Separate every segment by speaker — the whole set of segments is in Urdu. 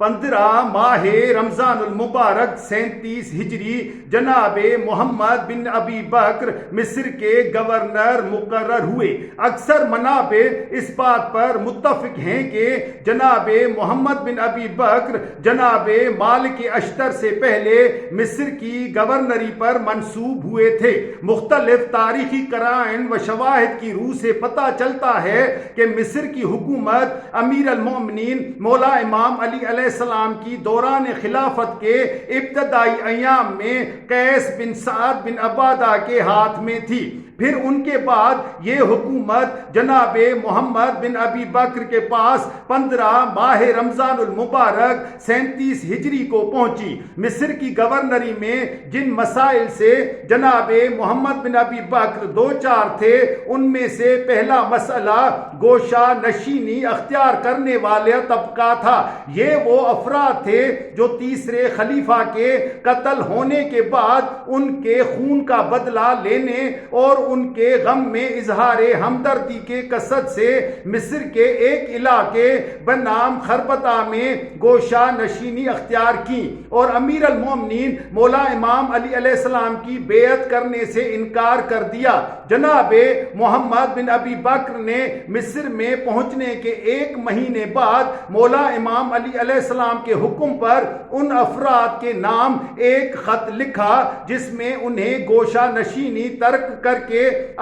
Speaker 1: 15 ماہ رمضان المبارک 37 ہجری جناب محمد بن ابی بکر مصر کے گورنر مقرر ہوئے۔ اکثر منابع اس بات پر متفق ہیں کہ جناب محمد بن ابی بکر جناب مالک اشتر سے پہلے مصر کی گورنری پر منصوب ہوئے تھے۔ مختلف تاریخی قرائن و شواہد کی روح سے پتہ چلتا ہے کہ مصر کی حکومت امیر المومنین مولا امام علی علیہ السلام کی دوران خلافت کے ابتدائی ایام میں قیس بن سعد بن عبادہ کے ہاتھ میں تھی۔ پھر ان کے بعد یہ حکومت جناب محمد بن ابی بکر کے پاس 15 ماہ رمضان المبارک 37 ہجری کو پہنچی۔ مصر کی گورنری میں جن مسائل سے جناب محمد بن ابی بکر دو چار تھے، ان میں سے پہلا مسئلہ گوشہ نشینی اختیار کرنے والے طبقہ تھا۔ یہ وہ افراد تھے جو تیسرے خلیفہ کے قتل ہونے کے بعد ان کے خون کا بدلہ لینے اور ان کے غم میں اظہار ہمدردی کے قصد سے مصر کے ایک علاقے بنام خربتہ میں گوشہ نشینی اختیار کی اور امیر المومنین مولا امام علی علیہ السلام کی بیعت کرنے سے انکار کر دیا۔ جناب محمد بن ابی بکر نے مصر میں پہنچنے کے 1 مہینے بعد مولا امام علی علیہ السلام کے حکم پر ان افراد کے نام ایک خط لکھا جس میں انہیں گوشہ نشینی ترک کر کے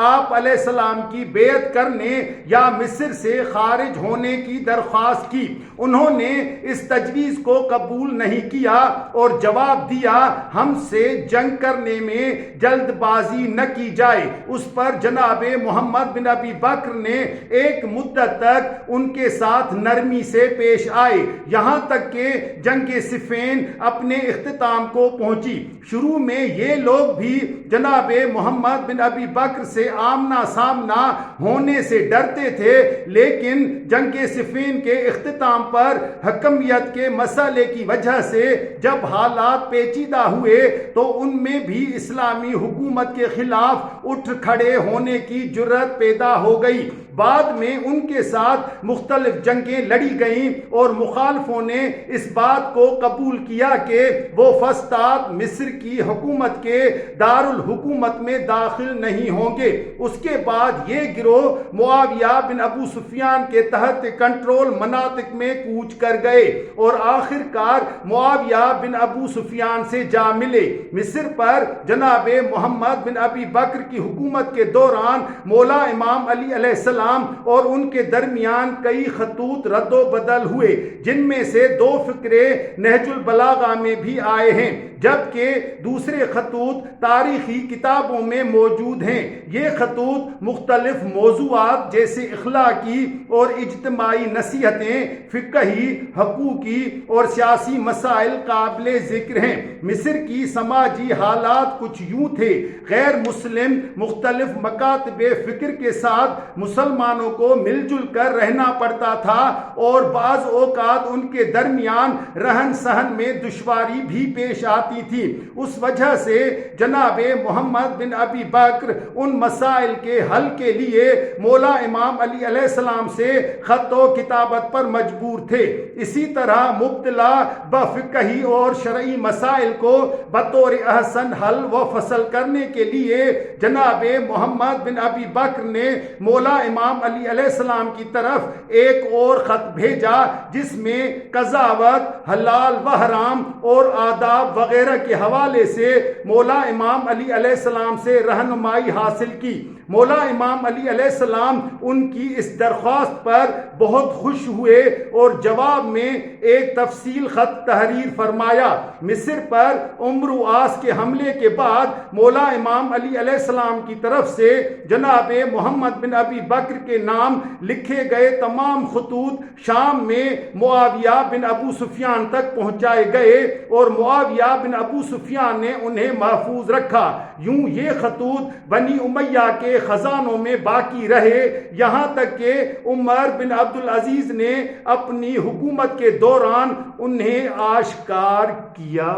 Speaker 1: آپ علیہ السلام کی بیعت کرنے یا مصر سے خارج ہونے کی درخواست کی۔ انہوں نے اس تجویز کو قبول نہیں کیا اور جواب دیا، ہم سے جنگ کرنے میں جلد بازی نہ کی جائے۔ اس پر جناب محمد بن ابی بکر نے ایک مدت تک ان کے ساتھ نرمی سے پیش آئے، یہاں تک کہ جنگ صفین اپنے اختتام کو پہنچی۔ شروع میں یہ لوگ بھی جناب محمد بن ابی بکر سے آمنا سامنا ہونے سے ڈرتے تھے، لیکن جنگ صفین کے اختتام پر حکمیت کے مسئلے کی وجہ سے جب حالات پیچیدہ ہوئے تو ان میں بھی اسلامی حکومت کے خلاف اٹھ کھڑے ہونے کی جرأت پیدا ہو گئی۔ بعد میں ان کے ساتھ مختلف جنگیں لڑی گئیں اور مخالفوں نے اس بات کو قبول کیا کہ وہ فسطاط مصر کی حکومت کے دارالحکومت میں داخل نہیں ہوں گے۔ اس کے بعد یہ گروہ معاویہ بن ابو سفیان کے تحت کنٹرول مناطق میں کوچ کر گئے اور آخر کار معاویہ بن ابو سفیان سے جا ملے۔ مصر پر جناب محمد بن ابی بکر کی حکومت کے دوران مولا امام علی علیہ السلام اور ان کے درمیان کئی خطوط رد و بدل ہوئے، جن میں سے 2 فقرے نہج البلاغہ میں بھی آئے ہیں، جبکہ دوسرے خطوط تاریخی کتابوں میں موجود ہیں۔ یہ خطوط مختلف موضوعات جیسے اخلاقی اور اجتماعی نصیحتیں، فقہی، حقوقی اور سیاسی مسائل قابل ذکر ہیں۔ مصر کی سماجی حالات کچھ یوں تھے: غیر مسلم مختلف مکاتب فکر کے ساتھ مسلمانوں کو مل جل کر رہنا پڑتا تھا اور بعض اوقات ان کے درمیان رہن سہن میں دشواری بھی پیش آتی تھی۔ اس وجہ سے جناب محمد بن ابی بکر ان مسائل کے حل کے لیے مولا امام علی علیہ السلام سے خط و کتابت پر مجبور تھے۔ اسی طرح مبتلا بفقہی اور شرعی مسائل کو بطور احسن حل و فصل کرنے کے لیے جناب محمد بن ابی بکر نے مولا امام علی علیہ السلام کی طرف ایک اور خط بھیجا جس میں قضاوت، حلال و حرام اور آداب وغیرہ کے حوالے سے مولا امام علی علیہ السلام سے رہنمائی حاصل کی۔ مولا امام علی علیہ السلام ان کی اس درخواست پر بہت خوش ہوئے اور جواب میں ایک تفصیل خط تحریر فرمایا۔ مصر پر عمرو آس کے حملے کے بعد مولا امام علی علیہ السلام کی طرف سے جناب محمد بن ابی بکر کے نام لکھے گئے تمام خطوط شام میں معاویہ بن ابو سفیان تک پہنچائے گئے اور معاویہ بن ابو سفیان نے انہیں محفوظ رکھا۔ یوں یہ خطوط بنی امیہ کے خزانوں میں باقی رہے، یہاں تک کہ عمر بن عبد العزیز نے اپنی حکومت کے دوران انہیں آشکار کیا۔